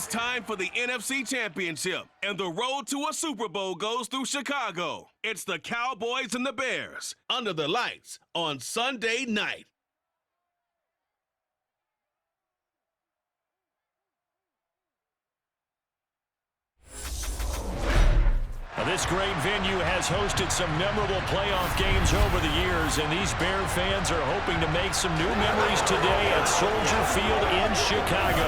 It's time for the NFC Championship, and the road to a Super Bowl goes through Chicago. It's the Cowboys and the Bears, under the lights on Sunday night. This great venue has hosted some memorable playoff games over the years, and these Bear fans are hoping to make some new memories today at Soldier Field in Chicago.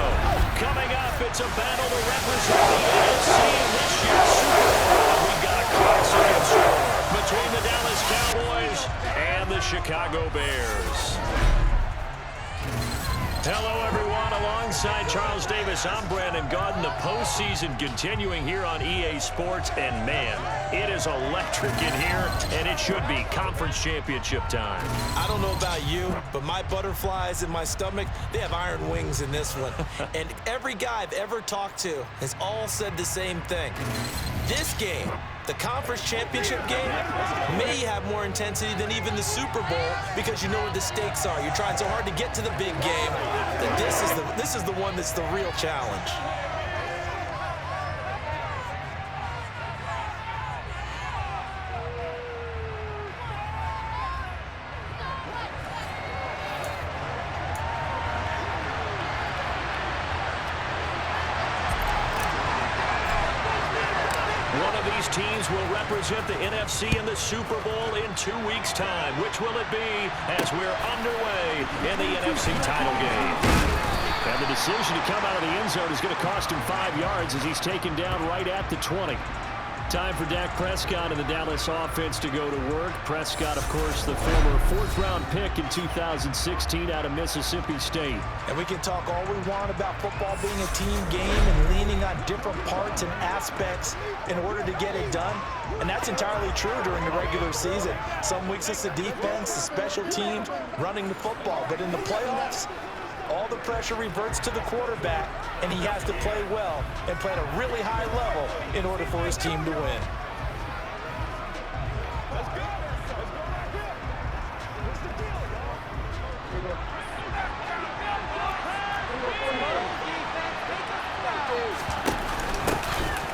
Coming up, it's a battle to represent the NFC in this year's Super Bowl. We've got a classic in store between the Dallas Cowboys and the Chicago Bears. Hello, everyone. Alongside Charles Davis, I'm Brandon Gaudin. The postseason continuing here on EA Sports, and man, it is electric in here, and it should be conference championship time. I don't know about you, but my butterflies in my stomach, they have iron wings in this one. And every guy I've ever talked to has all said the same thing. This game, the conference championship game, may have more intensity than even the Super Bowl because you know what the stakes are. You're trying so hard to get to the big game that this is the one that's the real challenge. Teams will represent the NFC in the Super Bowl in 2 weeks' time. Which will it be as we're underway in the NFC title game? And the decision to come out of the end zone is going to cost him 5 yards as he's taken down right at the 20. Time for Dak Prescott and the Dallas offense to go to work. Prescott, of course, the former fourth-round pick in 2016 out of Mississippi State. And we can talk all we want about football being a team game and leaning on different parts and aspects in order to get it done. And that's entirely true during the regular season. Some weeks it's the defense, the special teams, running the football. But in the playoffs, all the pressure reverts to the quarterback, and he has to play well and play at a really high level in order for his team to win.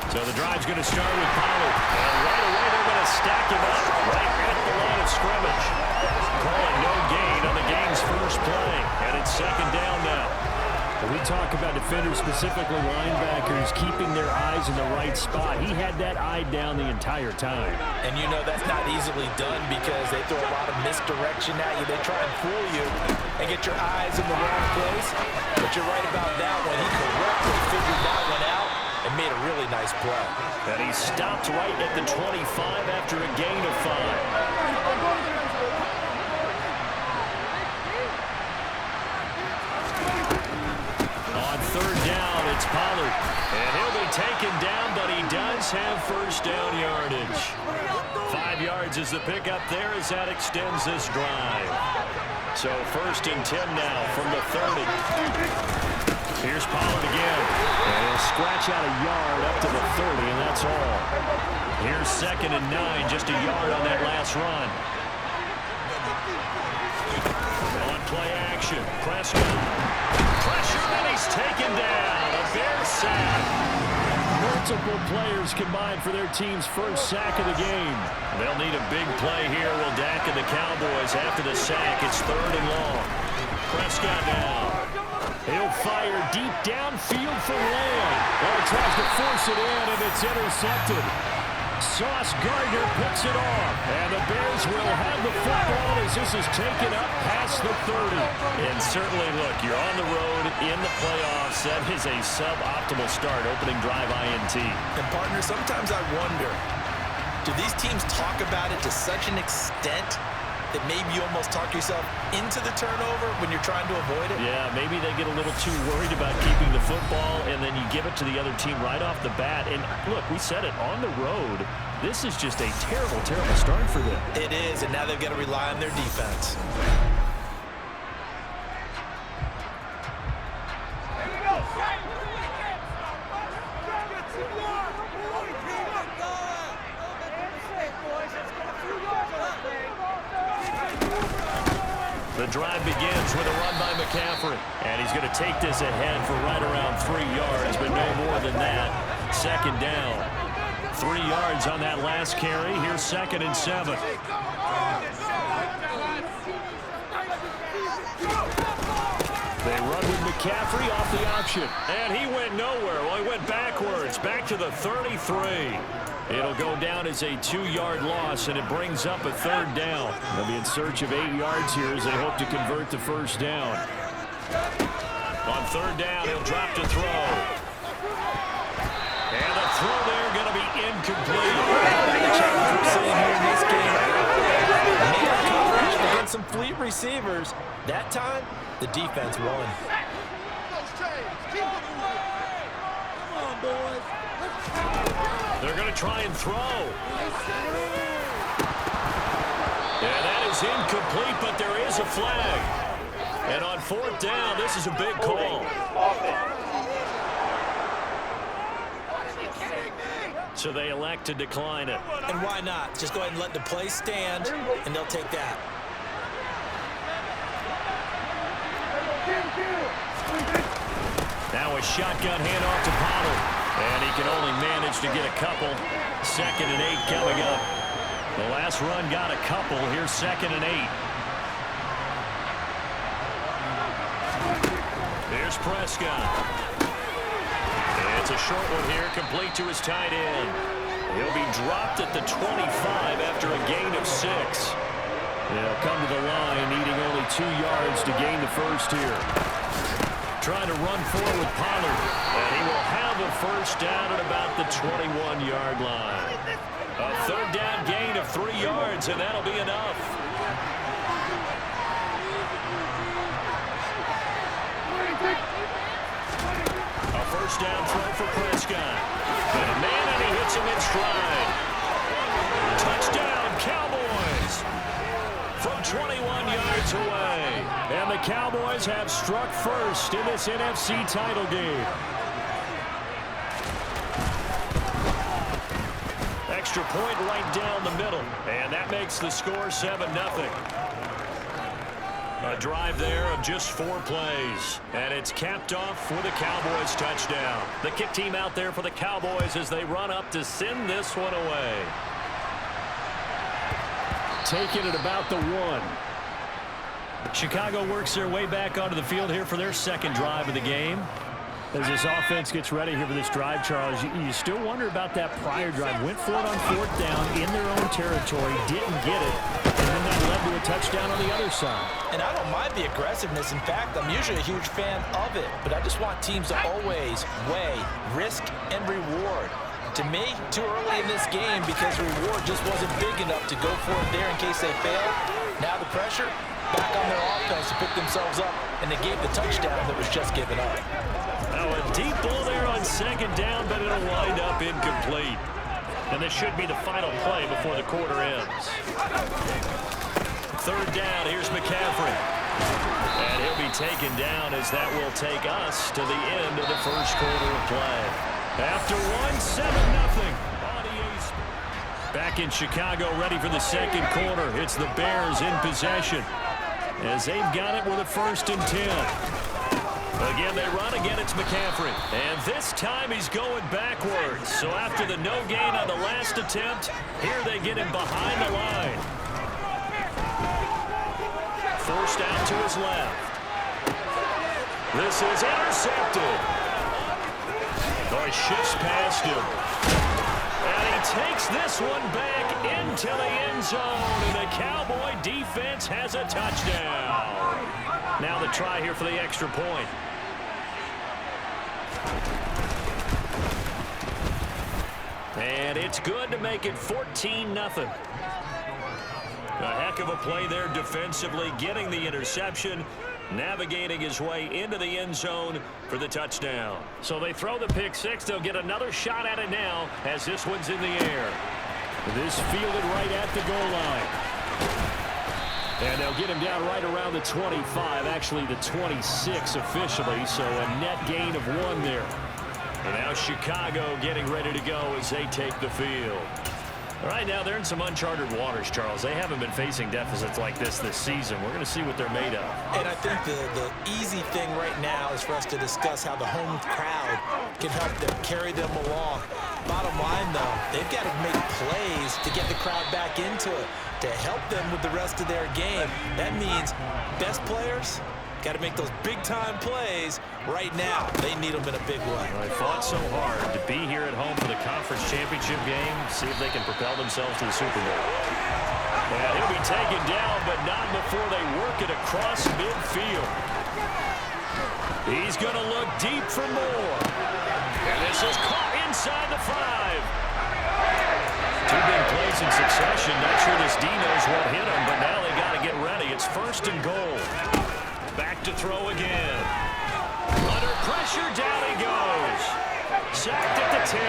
So the drive's going to start with Pollard. And right away they're going to stack him up right at the line of scrimmage. Calling no gain on the game's first play. And it's second down now. When we talk about defenders, specifically linebackers, keeping their eyes in the right spot, he had that eye down the entire time. And you know that's not easily done because they throw a lot of misdirection at you. They try and fool you and get your eyes in the wrong place. But you're right about that one. He correctly figured that one out and made a really nice play. And he stopped right at the 25 after a gain of 5. Third down, it's Pollard. And he'll be taken down, but he does have first down yardage. 5 yards is the pickup there as that extends this drive. So 1st and 10 now from the 30. Here's Pollard again. And he'll scratch out a yard up to the 30, and that's all. Here's 2nd and 9, just a yard on that last run. On play action, Prescott. Pressure, and he's taken down. A Bears sack. Multiple players combined for their team's first sack of the game. They'll need a big play here. Will Dak and the Cowboys after the sack. It's 3rd and long. Prescott now. He'll fire deep downfield for Lamb. Well, he tries to force it in, and it's intercepted. Sauce Gardner picks it off, and the Bears will have the football as this is taken up past the 30. And certainly, look, you're on the road in the playoffs. That is a suboptimal start, opening drive INT. And, partner, sometimes I wonder, do these teams talk about it to such an extent that maybe you almost talk yourself into the turnover when you're trying to avoid it? Yeah, maybe they get a little too worried about keeping the football, and then you give it to the other team right off the bat. And look, we said it, on the road, this is just a terrible, terrible start for them. It is, and now they've got to rely on their defense. The drive begins with a run by McCaffrey. And he's going to take this ahead for right around 3 yards, but no more than that. Second down. 3 yards on that last carry. Here's 2nd and 7. They run with McCaffrey off the option. And he went nowhere. Well, he went backwards, back to the 33. It'll go down as a 2-yard loss, and it brings up a 3rd down. They'll be in search of 8 yards here as they hope to convert the 1st down. On 3rd down, he'll drop to throw. And the throw there going to be incomplete. The challenge we're seeing here in this game. Man coverage against some fleet receivers. That time, the defense won. They're going to try and throw. And that is incomplete, but there is a flag. And on 4th down, this is a big call. So they elect to decline it. And why not? Just go ahead and let the play stand, and they'll take that. Now a shotgun handoff to Pollard. And he can only manage to get a couple. 2nd and 8 coming up. The last run got a couple. Here's 2nd and 8. Here's Prescott. It's a short one here, complete to his tight end. He'll be dropped at the 25 after a gain of 6. They'll come to the line, needing only 2 yards to gain the 1st here. Trying to run forward with Pollard, and he will have a 1st down at about the 21-yard line. A 3rd down gain of 3 yards, and that'll be enough. A 1st down throw for Prescott. And a man, and he hits him in stride. Touchdown, Cowboys! From 21 yards away. And the Cowboys have struck first in this NFC title game. Extra point right down the middle. And that makes the score 7-0. A drive there of just 4 plays. And it's capped off with a Cowboys touchdown. The kick team out there for the Cowboys as they run up to send this one away. Taking it about the 1. Chicago works their way back onto the field here for their 2nd drive of the game. As this offense gets ready here for this drive, Charles, you still wonder about that prior drive. Went for it on 4th down in their own territory, didn't get it, and then that led to a touchdown on the other side. And I don't mind the aggressiveness. In fact, I'm usually a huge fan of it, but I just want teams to always weigh risk and reward. To me, too early in this game because the reward just wasn't big enough to go for it there in case they failed. Now the pressure back on their offense to pick themselves up, and they gave the touchdown that was just given up. Now a deep ball there on 2nd down, but it'll wind up incomplete. And this should be the final play before the quarter ends. 3rd down, here's McCaffrey. And he'll be taken down as that will take us to the end of the 1st quarter of play. After 1, 7-0. Back in Chicago, ready for the 2nd quarter. It's the Bears in possession as they've got it with a 1st and 10. Again, they run. Again, it's McCaffrey. And this time he's going backwards. So after the no gain on the last attempt, here they get him behind the line. Forced out to his left. This is intercepted. Oh, he shifts past him. And he takes this one back into the end zone. And the Cowboy defense has a touchdown. Now the try here for the extra point. And it's good to make it 14-0. A heck of a play there defensively, getting the interception, navigating his way into the end zone for the touchdown. So they throw the pick 6. They'll get another shot at it now as this one's in the air. This fielded right at the goal line. And they'll get him down right around the 25, actually the 26 officially, so a net gain of 1 there. And now Chicago getting ready to go as they take the field. Right now, they're in some uncharted waters, Charles. They haven't been facing deficits like this season. We're going to see what they're made of. And I think the easy thing right now is for us to discuss how the home crowd can help them, carry them along. Bottom line, though, they've got to make plays to get the crowd back into it, to help them with the rest of their game. That means best players got to make those big-time plays right now. They need them in a big way. Well, they fought so hard to be here at home for the conference championship game. See if they can propel themselves to the Super Bowl. And he'll be taken down, but not before they work it across midfield. He's going to look deep for more. And this is caught inside the 5. Two big plays in succession. Not sure this D knows what hit him, but now they got to get ready. It's 1st and goal. Back to throw again. Under pressure, down he goes. Sacked at the 10.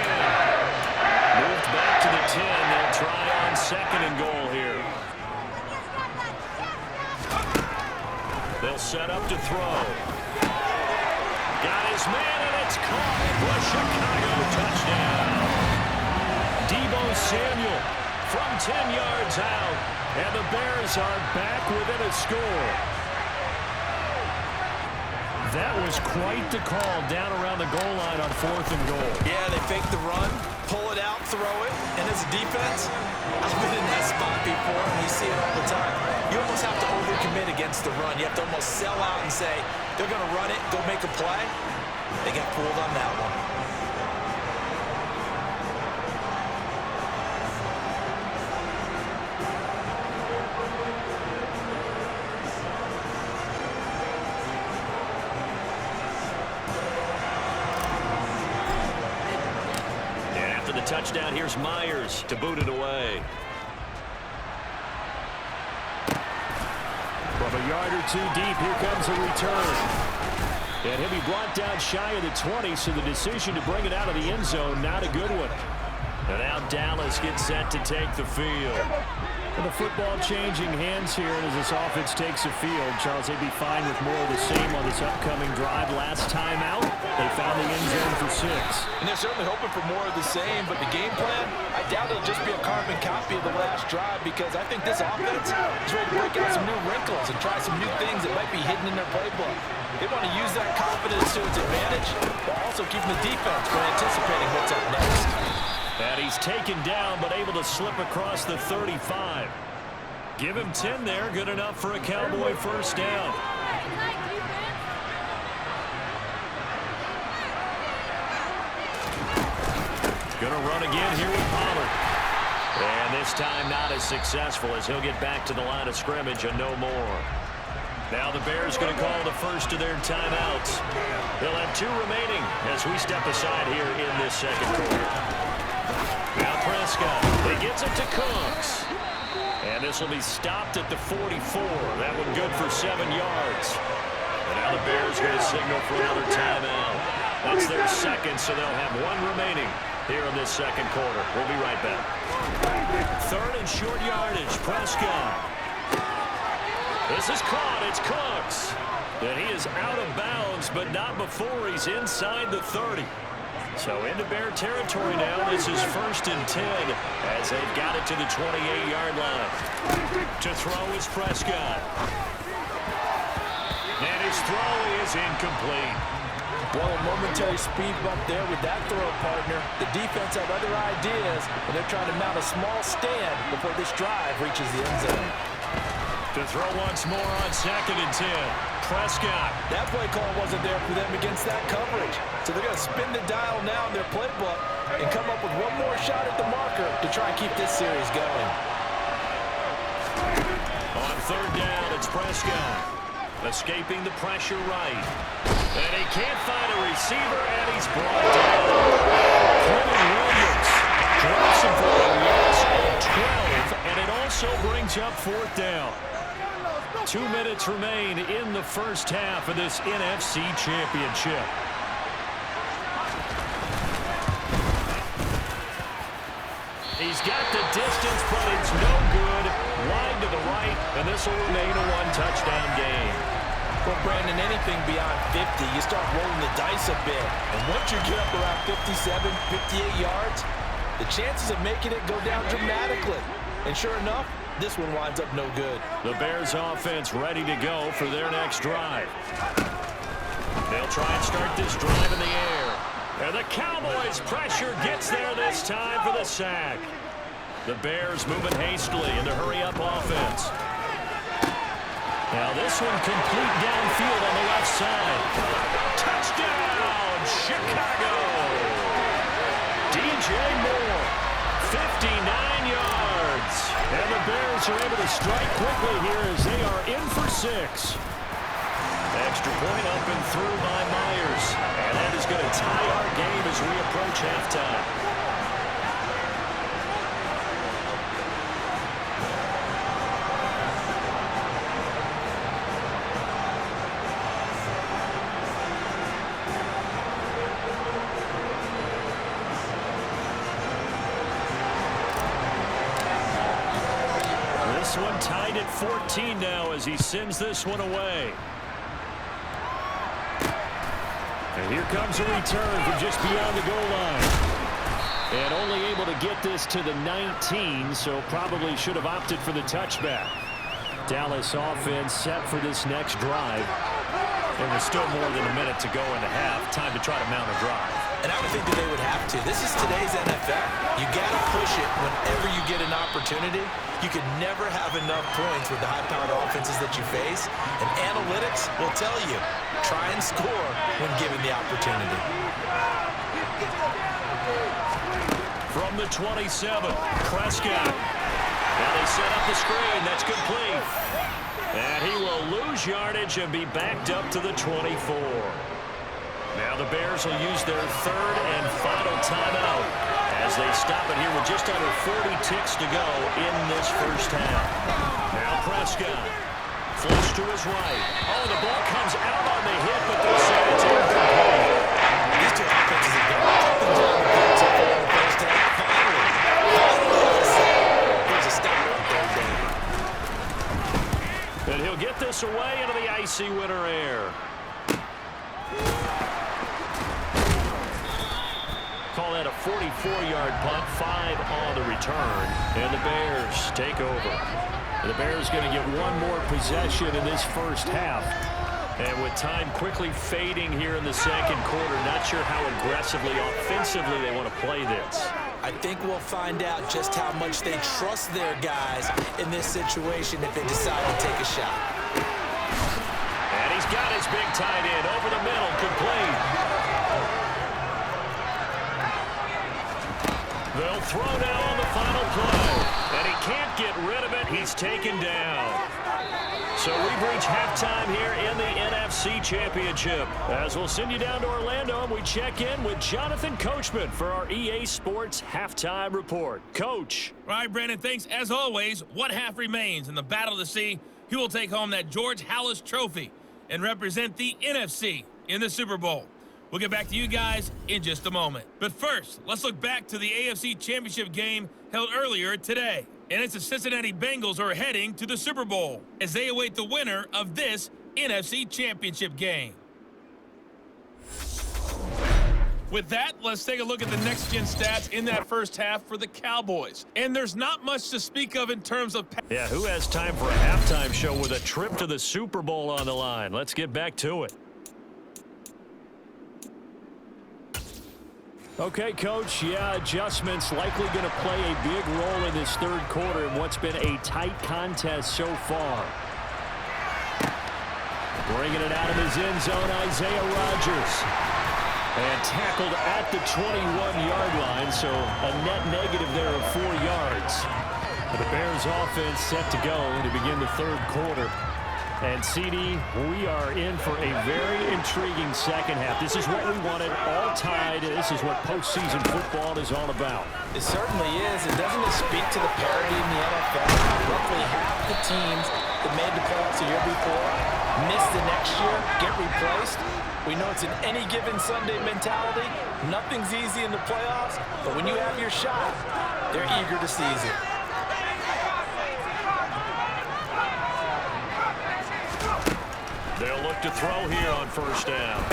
Moved back to the 10. They'll try on 2nd and goal here. They'll set up to throw. Got his man, and it's caught for a Chicago touchdown. Deebo Samuel from 10 yards out, and the Bears are back within a score. That was quite the call down around the goal line on 4th and goal. Yeah, they fake the run, pull it out, throw it, and as a defense, I've been in that spot before, and you see it all the time. You almost have to overcommit against the run. You have to almost sell out and say, they're going to run it, go make a play. They got fooled on that one. Touchdown, here's Myers to boot it away. From a yard or 2 deep, here comes a return. And he'll be brought down shy of the 20, so the decision to bring it out of the end zone, not a good one. And now Dallas gets set to take the field. And the football changing hands here as this offense takes the field. Charles, they'd be fine with more of the same on this upcoming drive. Last time out, they found the end zone for 6. And they're certainly hoping for more of the same, but the game plan, I doubt it'll just be a carbon copy of the last drive, because I think this offense is ready to break out some new wrinkles and try some new things that might be hidden in their playbook. They want to use that confidence to its advantage, while also keeping the defense from anticipating what's up next. And he's taken down, but able to slip across the 35. Give him 10 there. Good enough for a Cowboy first down. Gonna run again here with Pollard. And this time not as successful, as he'll get back to the line of scrimmage and no more. Now the Bears going to call the first of their timeouts. They'll have 2 remaining as we step aside here in this second quarter. Now Prescott, he gets it to Cooks. And this will be stopped at the 44. That one good for 7 yards. And now the Bears going to signal for another timeout. That's their second, so they'll have 1 remaining here in this second quarter. We'll be right back. 3rd and short yardage, Prescott. This is caught, it's Cooks. And he is out of bounds, but not before he's inside the 30. So into Bear territory now. This is 1st and 10 as they've got it to the 28-yard line. To throw is Prescott. And his throw is incomplete. Well, a momentary speed bump there with that throw, partner. The defense have other ideas, and they're trying to mount a small stand before this drive reaches the end zone. To throw once more on 2nd and 10. Prescott. That play call wasn't there for them against that coverage. So they're going to spin the dial now in their playbook and come up with 1 more shot at the marker to try and keep this series going. On 3rd down, it's Prescott. Escaping the pressure right. And he can't find a receiver, and he's brought down. Quentin Williams drops him for a loss of 12, and it also brings up 4th down. 2 minutes remain in the first half of this NFC Championship. He's got the distance, but it's no good. Wide to the right, and this will remain a 1-touchdown game. Well, Brandon, anything beyond 50, you start rolling the dice a bit. And once you get up around 57, 58 yards, the chances of making it go down dramatically. And sure enough, this one winds up no good. The Bears offense ready to go for their next drive. They'll try and start this drive in the air. And the Cowboys pressure gets there this time for the sack. The Bears moving hastily in the hurry-up offense. Now this one complete downfield on the left side. Touchdown, Chicago! DJ Moore, 59 yards. And the Bears are able to strike quickly here as they are in for 6. Extra point up and through by Myers. And that is going to tie our game as we approach halftime. This one tied at 14 now as he sends this one away. And here comes a return from just beyond the goal line. And only able to get this to the 19, so probably should have opted for the touchback. Dallas offense set for this next drive. And there's still more than a minute to go in the half. Time to try to mount a drive. And I would think that they would have to. This is today's NFL. You got to push it whenever you get an opportunity. You could never have enough points with the high-powered offenses that you face. And analytics will tell you, try and score when given the opportunity. From the 27, Prescott. Now they set up the screen. That's complete. And he will lose yardage and be backed up to the 24. Now the Bears will use their third and final timeout as they stop it here with just under 40 ticks to go in this first half. Now Prescott flips to his right. Oh, the ball comes out on the hit, but they say it's incomplete. These two offenses have done things on the field so far in the first half. Finally, there's a stop right there, Dave. And he'll get this away into the icy winter air. Call that a 44-yard punt, 5 on the return, and the Bears take over. The Bears going to get one more possession in this first half. And with time quickly fading here in the second quarter, not sure how aggressively, offensively they want to play this. I think we'll find out just how much they trust their guys in this situation if they decide to take a shot. And he's got his big tight end over the middle, complete. They'll throw now on the final play. And he can't get rid of it. He's taken down. So we've reached halftime here in the NFC Championship. As we'll send you down to Orlando and we check in with Jonathan Coachman for our EA Sports Halftime Report. Coach. All right, Brandon, thanks. As always, one half remains in the battle to see who will take home that George Halas Trophy and represent the NFC in the Super Bowl. We'll get back to you guys in just a moment. But first, let's look back to the AFC Championship game held earlier today. And it's the Cincinnati Bengals who are heading to the Super Bowl as they await the winner of this NFC Championship game. With that, let's take a look at the next-gen stats in that first half for the Cowboys. And there's not much to speak of in terms of... Yeah, who has time for a halftime show with a trip to the Super Bowl on the line? Let's get back to it. Okay, Coach, yeah, adjustments likely going to play a big role in this third quarter in what's been a tight contest so far. Bringing it out of his end zone, Isaiah Rodgers. And tackled at the 21-yard line, so a net negative there of 4 yards. But the Bears offense set to go to begin the third quarter. And, CD, we are in for a very intriguing second half. This is what we wanted, all tied. This is what postseason football is all about. It certainly is. And doesn't it speak to the parity in the NFL? Roughly half the teams that made the playoffs the year before miss the next year, get replaced. We know it's an any given Sunday mentality. Nothing's easy in the playoffs, but when you have your shot, they're eager to seize it. They'll look to throw here on first down.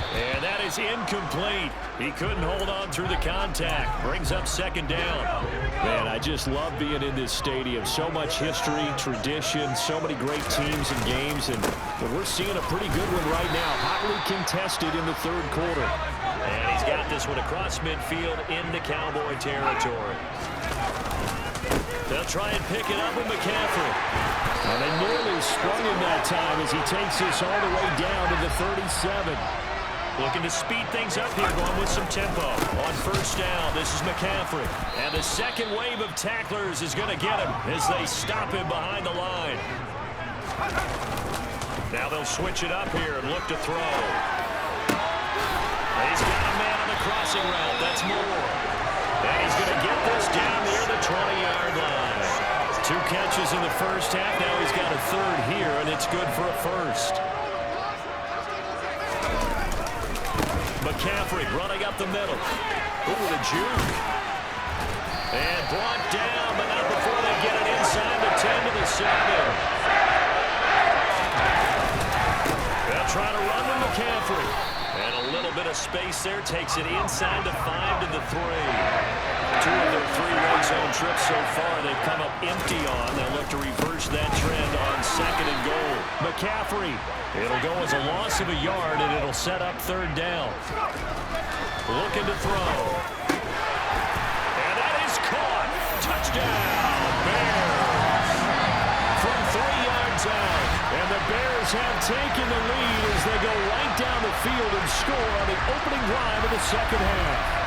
And that is incomplete. He couldn't hold on through the contact. Brings up second down. Man, I just love being in this stadium. So much history, tradition, so many great teams and games. And we're seeing a pretty good one right now. Hotly contested in the third quarter. And he's got this one across midfield into Cowboy territory. They'll try and pick it up with McCaffrey. And they nearly sprung him that time as he takes this all the way down to the 37. Looking to speed things up here, going with some tempo. On first down, this is McCaffrey. And the second wave of tacklers is going to get him as they stop him behind the line. Now they'll switch it up here and look to throw. He's got a man on the crossing route. That's Moore. And he's going to get this down near the 20-yard line. 2 catches in the first half. Now he's got a third here, and it's good for a first. McCaffrey running up the middle. Ooh, the juke. And brought down, but not before they get it inside the 10 to the 7. They'll try to run with McCaffrey. And a little bit of space there. Takes it inside the 5 to the 3. 2 of their 3 red zone trips so far they've come up empty on. They'll look to reverse that trend on second and goal. McCaffrey. It'll go as a loss of a yard, and it'll set up third down. Looking to throw. And that is caught. Touchdown, Bears. From 3 yards out. And the Bears have taken the lead as they go right down the field and score on the opening drive of the second half.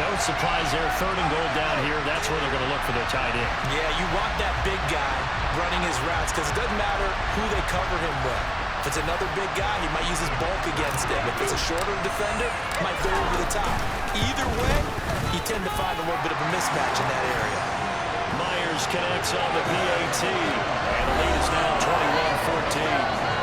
No surprise there. Third and goal down here. That's where they're going to look for their tight end. Yeah, you want that big guy running his routes because it doesn't matter who they cover him with. If it's another big guy, he might use his bulk against him. If it's a shorter defender, he might go over the top. Either way, you tend to find a little bit of a mismatch in that area. Myers connects on the PAT. And the lead is now 21-14.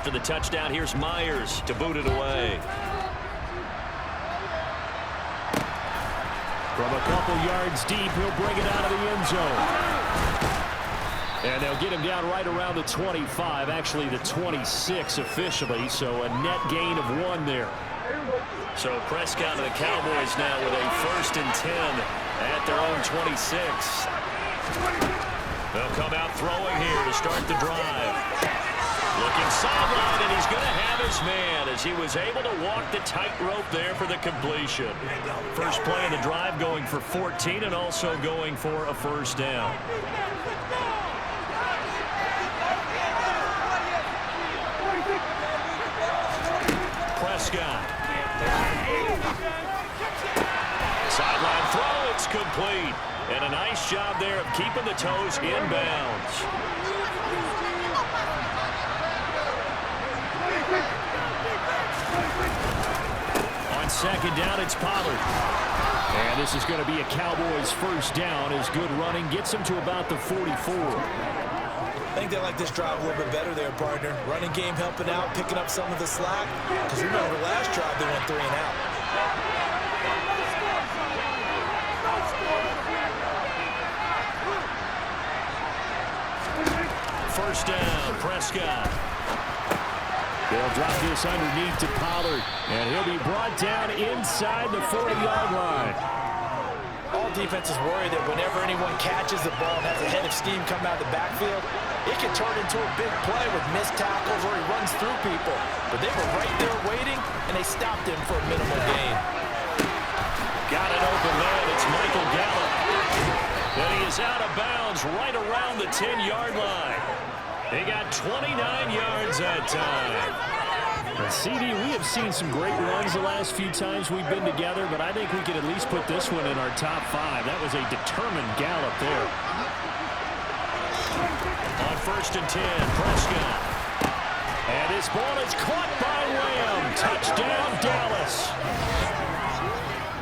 After the touchdown, here's Myers to boot it away. From a couple yards deep, he'll bring it out of the end zone. And they'll get him down right around the 25, actually the 26 officially, so a net gain of 1 there. So Prescott and the Cowboys now with a 1st and 10 at their own 26. They'll come out throwing here to start the drive. Looking sideline, and he's going to have his man as he was able to walk the tightrope there for the completion. First play of the drive going for 14 and also going for a first down. Prescott. Sideline throw, it's complete. And a nice job there of keeping the toes inbounds. On second down, it's Pollard. And this is going to be a Cowboys first down as good running gets him to about the 44. I think they like this drive a little bit better there, partner. Running game helping out, picking up some of the slack. Because remember, last drive they went 3 and out. First down, Prescott. They'll drop this underneath to Pollard, and he'll be brought down inside the 40-yard line. All defenses worry that whenever anyone catches the ball and has a head of steam come out of the backfield, it can turn into a big play with missed tackles or he runs through people. But they were right there waiting, and they stopped him for a minimal gain. Got an open man. It's Michael Gallup. And he is out of bounds right around the 10-yard line. He got 29 yards that time. CD, we have seen some great runs the last few times we've been together, but I think we could at least put this one in our top 5. That was a determined gallop there. On 1st and 10, Prescott. And his ball is caught by Lamb. Touchdown, Dallas.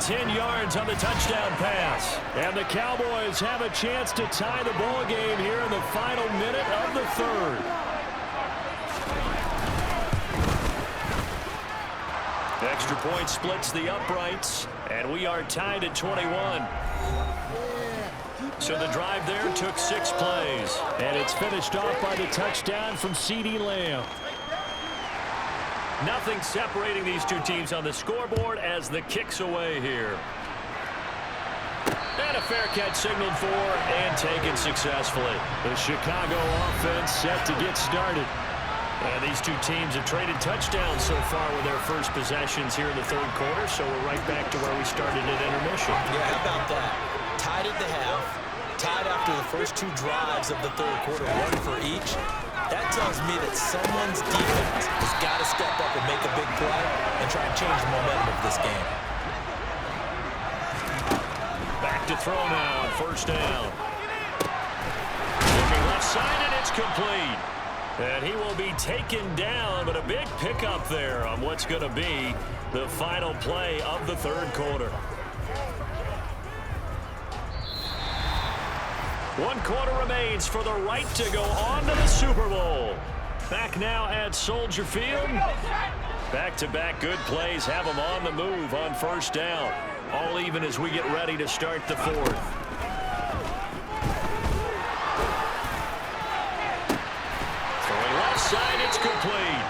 10 yards on the touchdown pass. And the Cowboys have a chance to tie the ball game here in the final minute of the 3rd. Extra point splits the uprights, and we are tied at 21. So the drive there took 6 plays. And it's finished off by the touchdown from CeeDee Lamb. Nothing separating these two teams on the scoreboard as the kick's away here. And a fair catch signaled for and taken successfully. The Chicago offense set to get started. And these two teams have traded touchdowns so far with their first possessions here in the 3rd quarter, so we're right back to where we started at intermission. Yeah, how about that? Tied at the half, tied after the first 2 drives of the 3rd quarter, 1 for each. That tells me that someone's defense has got to step up and make a big play and try and change the momentum of this game. Back to throw now on 1st down. Looking left side, and it's complete. And he will be taken down, but a big pickup there on what's going to be the final play of the 3rd quarter. 1 quarter remains for the right to go on to the Super Bowl. Back now at Soldier Field. Back-to-back good plays have them on the move on 1st down. All even as we get ready to start the 4th. Throwing left side, it's complete.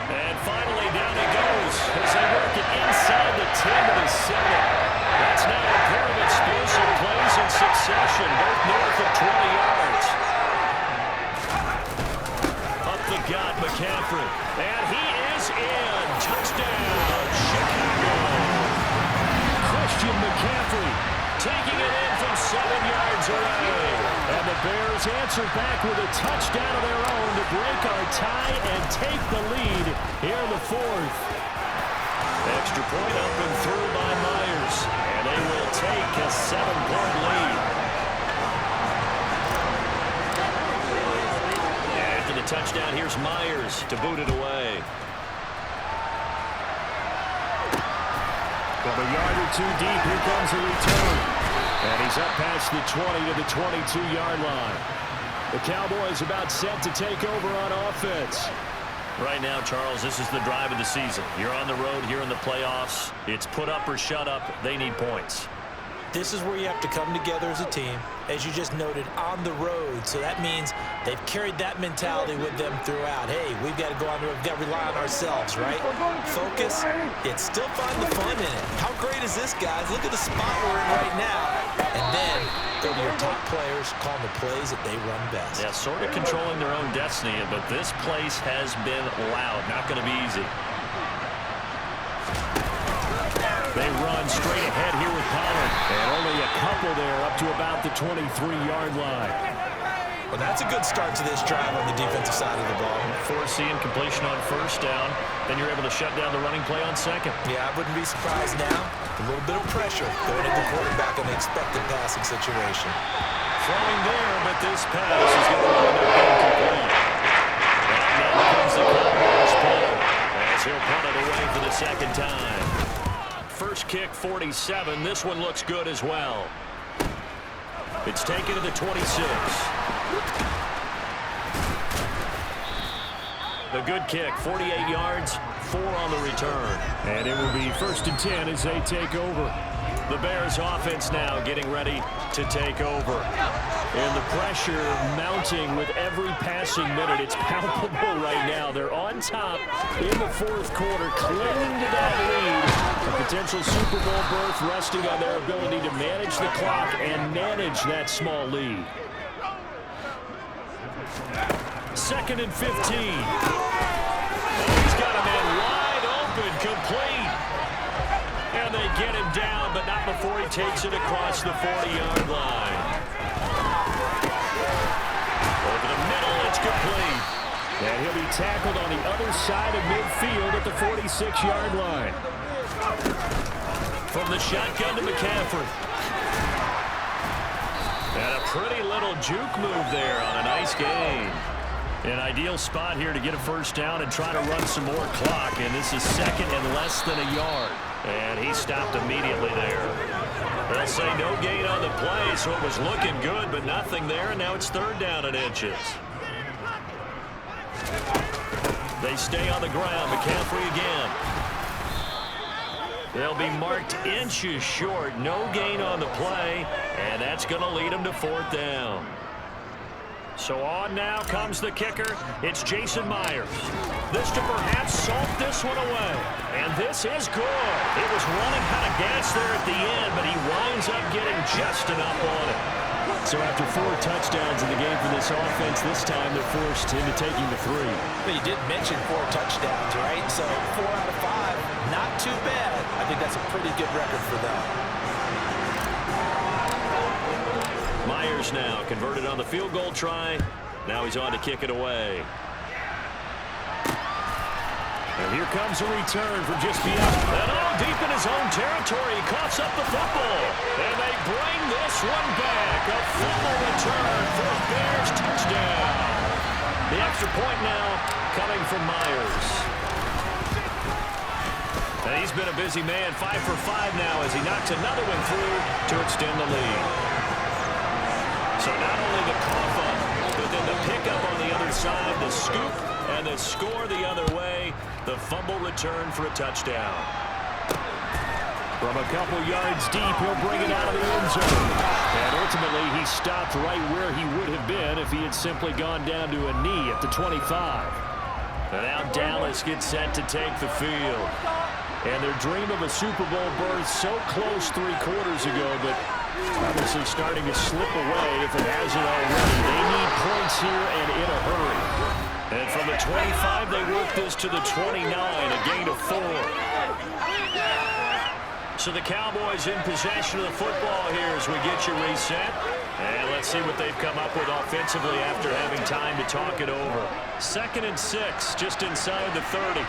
And finally down he goes as they work it inside the 10 to the 7. That's now a pair of explosive plays in succession, both north of 20 yards. Up the gut, McCaffrey. And he is in. Touchdown, Chicago. Christian McCaffrey Taking it in from 7 yards away. And the Bears answer back with a touchdown of their own to break our tie and take the lead here in the 4th. Extra point up and through by Myers. And they will take a 7-point lead. After the touchdown, here's Myers to boot it away. From a yard or 2 deep, here comes the return. And he's up past the 20 to the 22-yard line. The Cowboys about set to take over on offense. Right now, Charles, this is the drive of the season. You're on the road here in the playoffs. It's put up or shut up. They need points. This is where you have to come together as a team, as you just noted, on the road. So that means they've carried that mentality with them throughout. Hey, we've got to go on the road. We've got to rely on ourselves, right? Focus, yet still find the fun in it. How great is this, guys? Look at the spot we're in right now. And then go to your top players, call the plays that they run best. Yeah, sort of controlling their own destiny, but this place has been loud. Not going to be easy. They run straight ahead here with Pollard. And only a couple there up to about the 23-yard line. Well, that's a good start to this drive on the defensive side of the ball. Foreseeing completion on 1st down. Then you're able to shut down the running play on 2nd. Yeah, I wouldn't be surprised now. A little bit of pressure going at the quarterback in the expected passing situation. Throwing there, but this pass is going to wind up incomplete. And now comes the Cowboys punt as he'll punt it away for the 2nd time. First kick, 47. This one looks good as well. It's taken to the 26. The good kick, 48 yards, 4 on the return. And it will be 1st and 10 as they take over. The Bears offense now getting ready to take over. And the pressure mounting with every passing minute. It's palpable right now. They're on top in the 4th quarter, clinging to that lead. A potential Super Bowl berth resting on their ability to manage the clock and manage that small lead. 2nd and 15. He's got a man wide open, complete. And they get him down, but not before he takes it across the 40-yard line. Over the middle, it's complete. And he'll be tackled on the other side of midfield at the 46-yard line. From the shotgun to McCaffrey. And a pretty little juke move there on a nice gain. An ideal spot here to get a first down and try to run some more clock. And this is second and less than a yard. And he stopped immediately there. They'll say no gain on the play, so it was looking good, but nothing there. And now it's third down and inches. They stay on the ground. McCaffrey again. They'll be marked inches short. No gain on the play, and that's going to lead them to fourth down. So on now comes the kicker. It's Jason Myers. This to perhaps salt this one away. And this is good. It was running kind of gas there at the end, but he winds up getting just enough on it. So after 4 touchdowns in the game for this offense, this time they're forced into taking the 3. But you did mention 4 touchdowns, right? So 4 out of 5, not too bad. I think that's a pretty good record for them. Myers now converted on the field goal try. Now he's on to kick it away. And here comes a return from just beyond. And all deep in his own territory, he coughs up the football. And they bring this one back. A fumble return for a Bears touchdown. The extra point now coming from Myers. And he's been a busy man, 5 for 5 now as he knocks another one through to extend the lead. So not only the cough up, but then the pickup on the other side, the scoop, and the score the other way. The fumble return for a touchdown. From a couple yards deep, he'll bring it out of the end zone. And ultimately, he stopped right where he would have been if he had simply gone down to a knee at the 25. And now Dallas gets set to take the field. And their dream of a Super Bowl berth so close 3 quarters ago, but obviously starting to slip away if it hasn't already. They need points here and in a hurry. And from the 25, they work this to the 29, a gain of 4. So the Cowboys in possession of the football here as we get you reset. And let's see what they've come up with offensively after having time to talk it over. 2nd and 6, just inside the 30.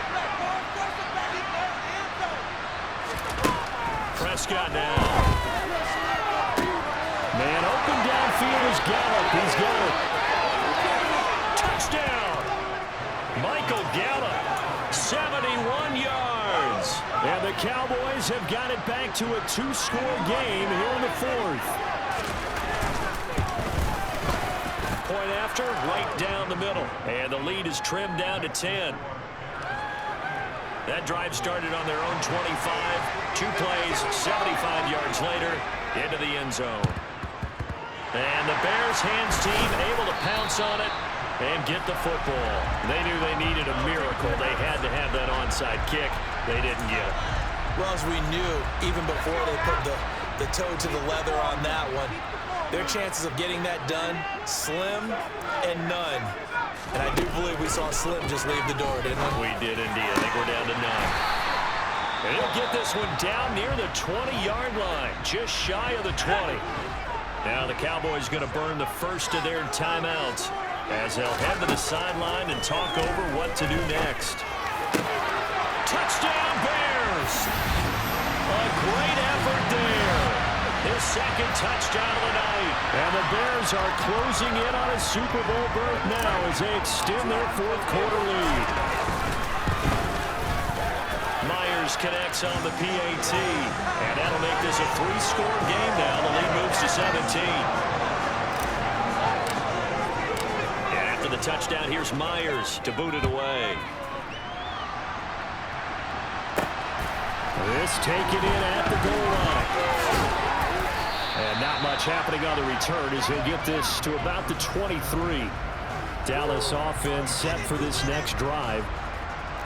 Prescott now. Man open downfield is Gallup. He's got it. Touchdown! Michael Gallup, 71 yards. And the Cowboys have got it back to a 2-score game here in the 4th. Point after, right down the middle. And the lead is trimmed down to 10. That drive started on their own 25. 2 plays, 75 yards later, into the end zone. And the Bears hands team able to pounce on it and get the football. They knew they needed a miracle. They had to have that onside kick. They didn't get it. Well, as we knew, even before they put the toe to the leather on that one, their chances of getting that done, slim and none. And I do believe we saw Slim just leave the door, didn't we? We did indeed. I think we're down to 9. And he'll get this one down near the 20-yard line, just shy of the 20. Now the Cowboys going to burn the first of their timeouts as they'll head to the sideline and talk over what to do next. Touchdown Bears! A great effort there. His 2nd touchdown of the night. And the Bears are closing in on a Super Bowl berth now as they extend their 4th quarter lead. Myers connects on the PAT. And that'll make this a 3-score game now. The lead moves to 17. And after the touchdown, here's Myers to boot it away. This taken in at the goal line. And not much happening on the return as he'll get this to about the 23. Dallas offense set for this next drive.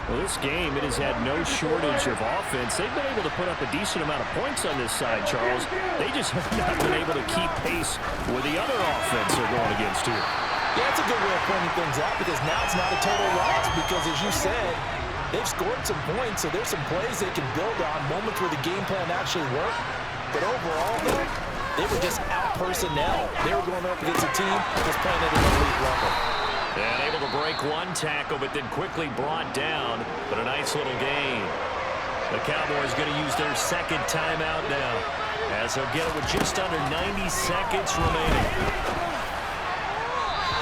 Well, this game, it has had no shortage of offense. They've been able to put up a decent amount of points on this side, Charles. They just have not been able to keep pace with the other offense they're going against here. Yeah, that's a good way of pointing things out because now it's not a total loss because, as you said, they've scored some points, so there's some plays they can build on, moments where the game plan actually worked. But overall, though, they were just out personnel. They were going up against a team that's playing at an elite level. And able to break one tackle, but then quickly brought down. But a nice little gain. The Cowboys going to use their second timeout now, as they'll get it with just under 90 seconds remaining.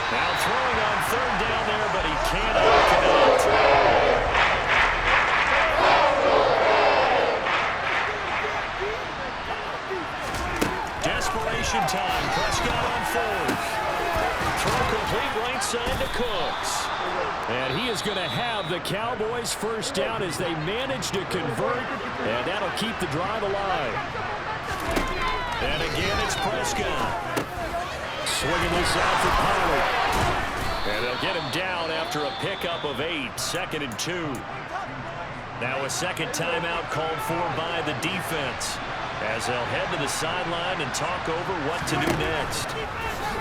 Now throwing on third down there, but he cannot connect. Desperation time. Prescott on fourth. Throw complete right side to Cooks. And he is going to have the Cowboys first down as they manage to convert, and that'll keep the drive alive. And again, it's Prescott. Swinging this out for Pollard. And they'll get him down after a pickup of 8, 2nd and 2. Now a second timeout called for by the defense, as they'll head to the sideline and talk over what to do next.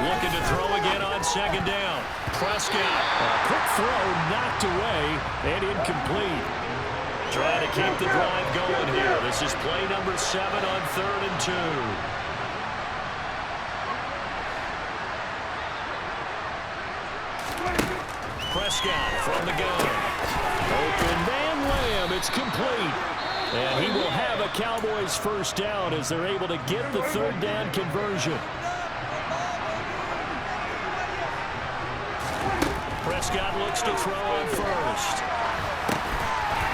Looking to throw again on second down. Prescott. A quick throw knocked away and incomplete. Trying to keep the drive going here. This is play number 7 on 3rd and 2. Prescott from the gun. Open man Lamb. It's complete. And he will have a Cowboys first down as they're able to get the third down conversion. Prescott looks to throw on first.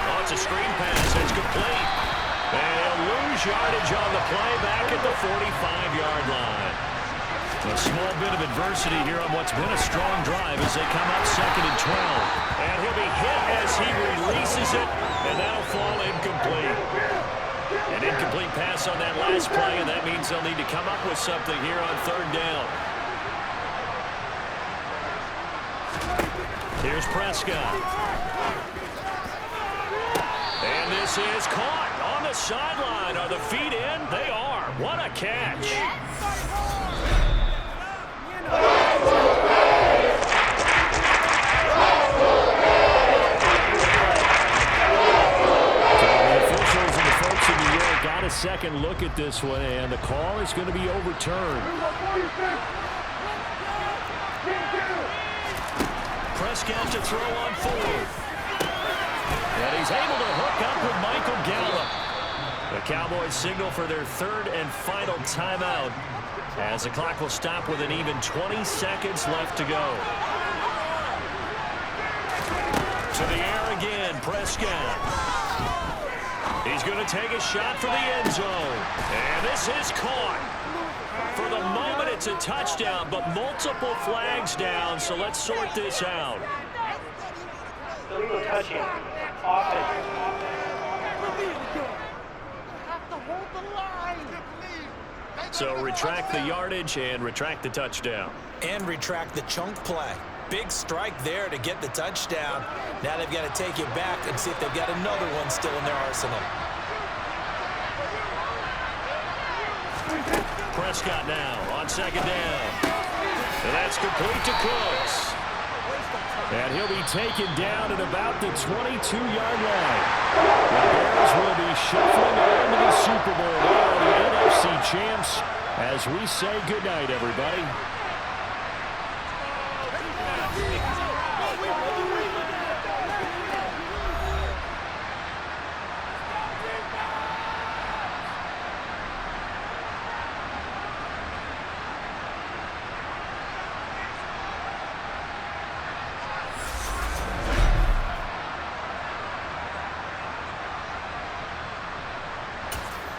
Oh, it's a screen pass. It's complete. And he'll lose yardage on the play back at the 45-yard line. A small bit of adversity here on what's been a strong drive as they come up 2nd and 12. And he'll be hit as he releases it, and that'll fall incomplete. An incomplete pass on that last play, and that means they'll need to come up with something here on third down. Here's Prescott. And this is caught on the sideline. Are the feet in? They are. What a catch. The officials and the folks in New York got a second look at this one, and the call is going to be overturned. Prescott to throw on fourth. And he's able to hook up with Michael Gallup. The Cowboys signal for their third and final timeout, as the clock will stop with an even 20 seconds left to go. To the air again, Prescott. He's going to take a shot for the end zone. And this is caught. For the moment, it's a touchdown, but multiple flags down, so let's sort this out. Illegal touching. Offense. So retract the yardage and retract the touchdown. And retract the chunk play. Big strike there to get the touchdown. Now they've got to take it back and see if they've got another one still in their arsenal. Prescott now on second down. And that's complete to Cooks. And he'll be taken down at about the 22-yard line. The Bears will be shuffling on to the Super Bowl. They are the NFC champs as we say goodnight, everybody.